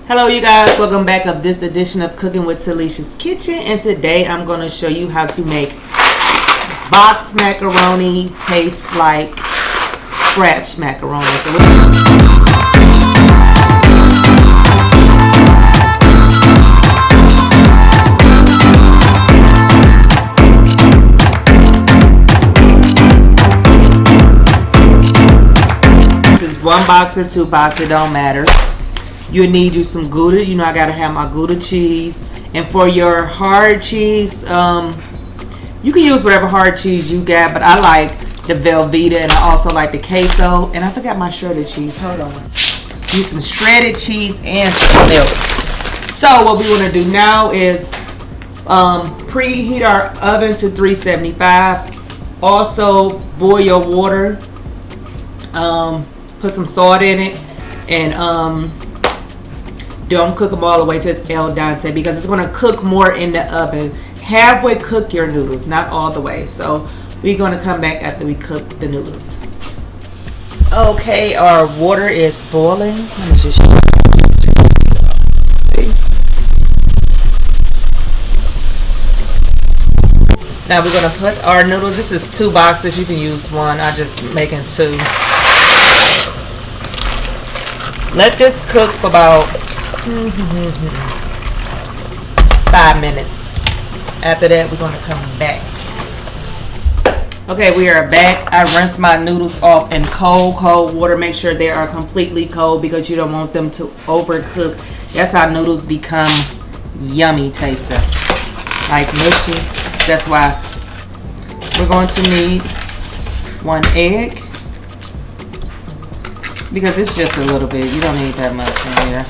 Hello you guys, welcome back of this edition of Cooking with Talessia's Kitchen, and today I'm going to show you how to make boxed macaroni taste like scratch macaroni. So this is 1 box or 2 boxes, it don't matter. You need you some Gouda. You know I gotta have my Gouda cheese. And for your hard cheese, you can use whatever hard cheese you got, but I like the Velveeta and I also like the queso. And I forgot my shredded cheese. Hold on. Use some shredded cheese and some milk. So what we want to do now is preheat our oven to 375. Also boil your water. Put some salt in it and don't cook them all the way to it's al dente because it's going to cook more in the oven. Halfway cook your noodles, not all the way. So we're going to come back after we cook the noodles. Okay, our water is boiling. Let me just show you. Now we're going to put our noodles. This is 2 boxes. You can use 1. I'm just making 2. Let this cook for about 5 minutes. After that, we're going to come back. Okay, we are back. I rinsed my noodles off in cold water. Make sure they are completely cold because you don't want them to overcook. That's how noodles become yummy tasting, like mushy. That's why we're going to need 1 egg because it's just a little bit. You don't need that much in here.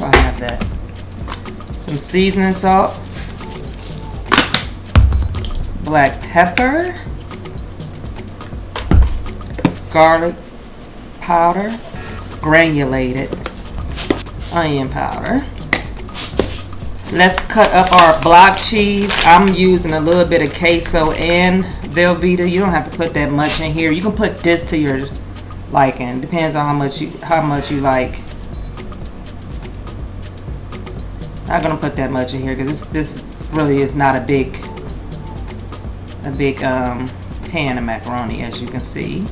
I have that. Some seasoning salt, black pepper, garlic powder, granulated onion powder. Let's cut up our block cheese. I'm using a little bit of queso and Velveeta. You don't have to put that much in here. You can put this to your liking. Depends on how much you like. Not gonna put that much in here because this really is not a big pan of macaroni, as you can see.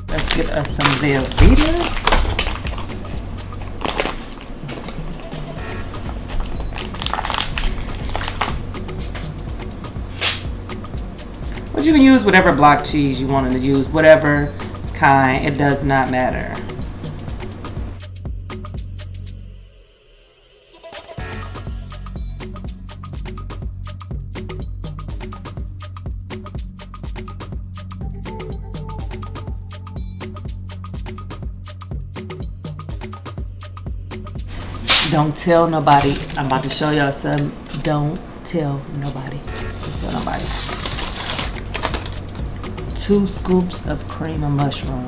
Let's get us some Velveeta. But you can use whatever block cheese you wanted to use, whatever kind, it does not matter. Don't tell nobody. I'm about to show y'all some. Don't tell nobody. Don't tell nobody. 2 scoops of cream of mushroom.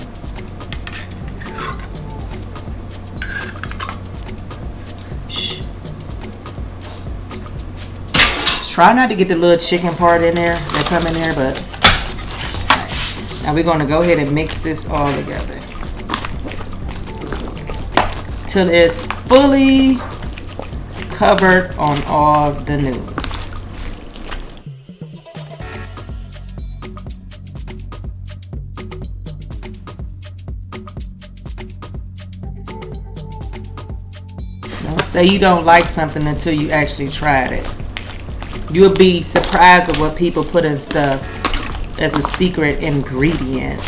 Shh. Try not to get the little chicken part in there that come in there, but now we're going to go ahead and mix this all together till it's fully covered on all the noodles. Don't say you don't like something until you actually tried it. You'll be surprised at what people put in stuff as a secret ingredient.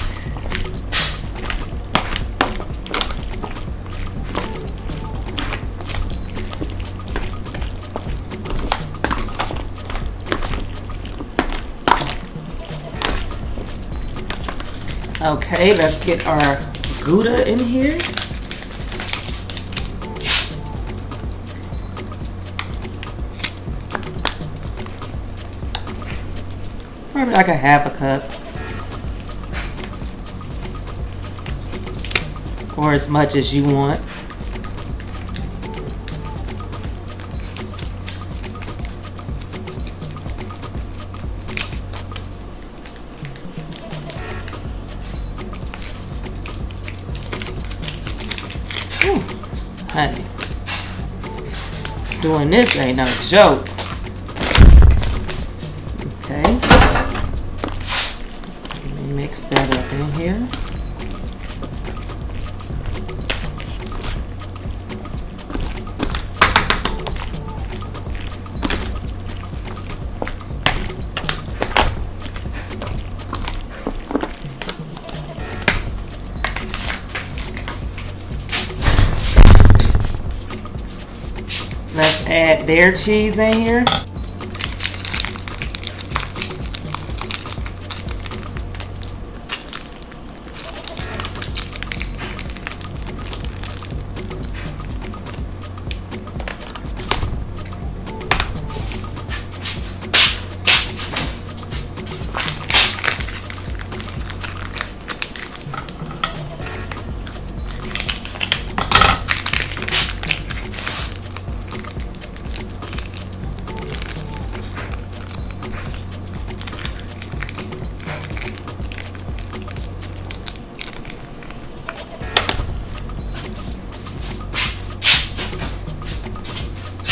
Okay, let's get our Gouda in here. Probably like a half a cup. or as much as you want. Whew, honey, doing this ain't no joke. Okay, let me mix that up in here. Let's add their cheese in here.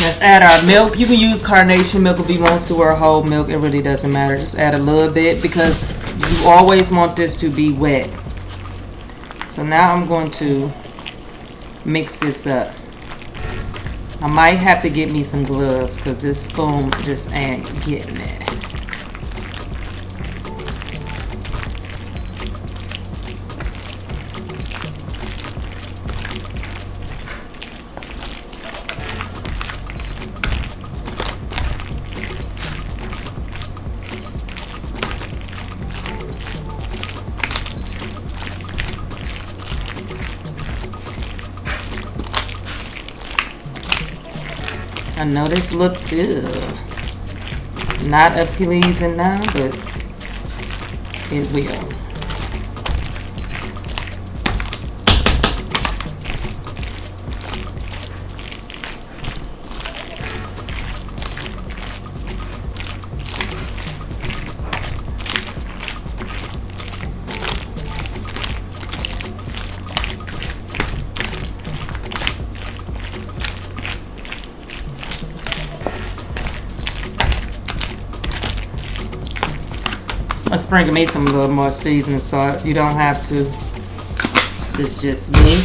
Let's add our milk. You can use carnation milk if you want to, or whole milk. It really doesn't matter. Just add a little bit because you always want this to be wet. So now I'm going to mix this up. I might have to get me some gloves because this spoon just ain't getting it. I know this look good. Not appeasing now, but it will. I sprinkle me some little more seasoning salt. You don't have to. It's just me.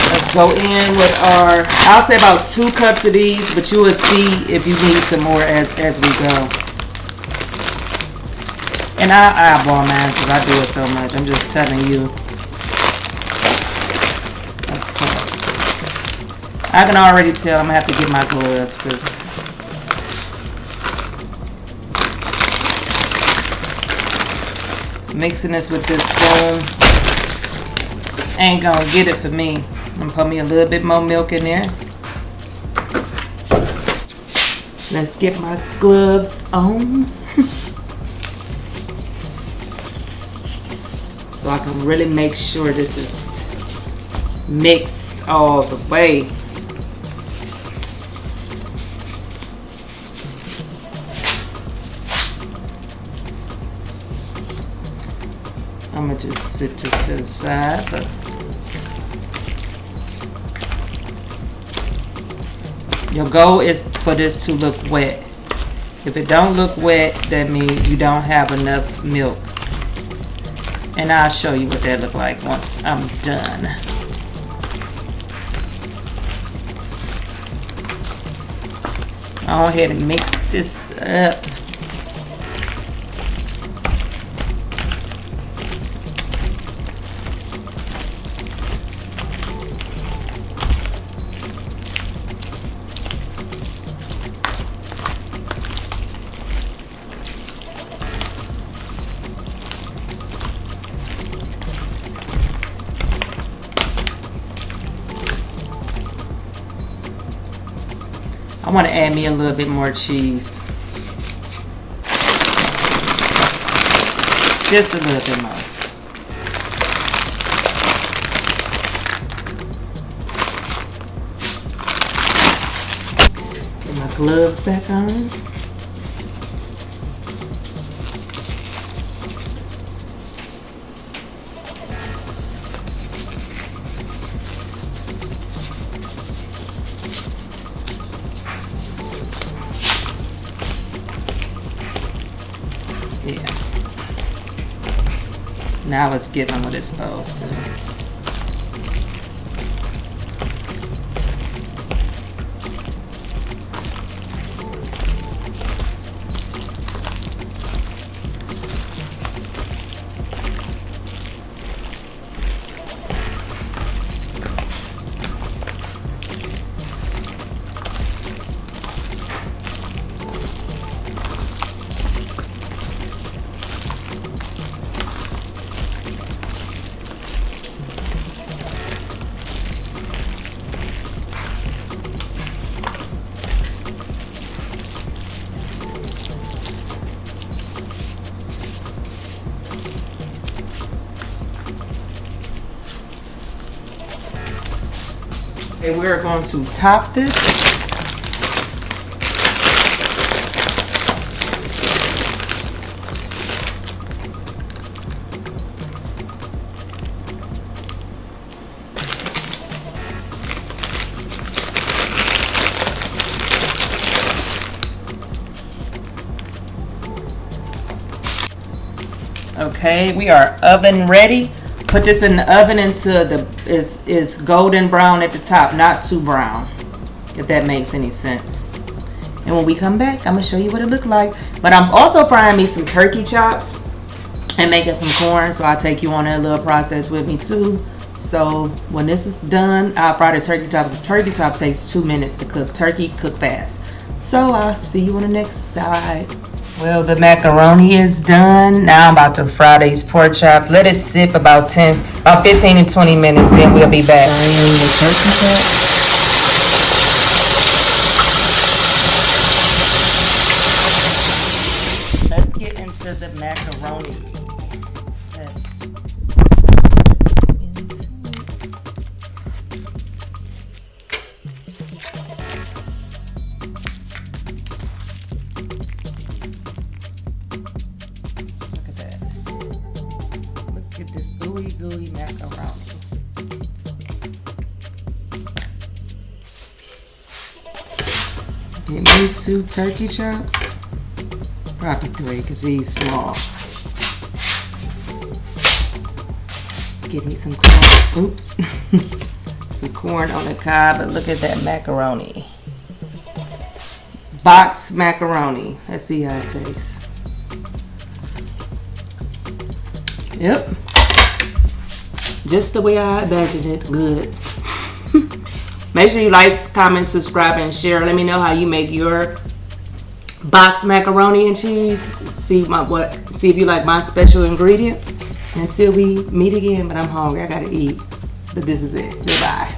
Let's go in with our, I'll say about 2 cups of these, but you will see if you need some more as we go. And I eyeball mine because I do it so much. I'm just telling you. Okay. I can already tell I'm going to have to get my gloves because mixing this with this spoon ain't gonna get it for me. I'm gonna put me a little bit more milk in there. Let's get my gloves on. So I can really make sure this is mixed all the way. I'm gonna just sit this to the side, but your goal is for this to look wet. If it don't look wet, that means you don't have enough milk. And I'll show you what that look like once I'm done. Go ahead and mix this up. I want to add me a little bit more cheese. Just a little bit more. gloves back on. Yeah. Now let's give them what it's supposed to. Okay, we're going to top this. Okay, we are oven ready. Put this in the oven until it's golden brown at the top, not too brown, if that makes any sense. And when we come back, I'm gonna show you what it looked like. But I'm also frying me some turkey chops and making some corn, so I'll take you on that little process with me too. So when this is done, I'll fry the turkey chops. The turkey chop takes 2 minutes to cook. Turkey cook fast. So I'll see you on the next side. Well, the macaroni is done. Now I'm about to fry these pork chops. Let it sit about 15 to 20 minutes. Then we'll be back. Frying the turkey chops. Let's get into the macaroni. Let's get this gooey gooey macaroni. Get me 2 turkey chops. Probably 3 because he's small. Get me some corn. Oops. Some corn on the cob, but look at that macaroni. Boxed macaroni. Let's see how it tastes. Yep. Just the way I imagined it. Good. Make sure you like, comment, subscribe, and share. Let me know how you make your boxed macaroni and cheese. See if you like my special ingredient. Until we meet again, but I'm hungry. I gotta eat. But this is it. Goodbye.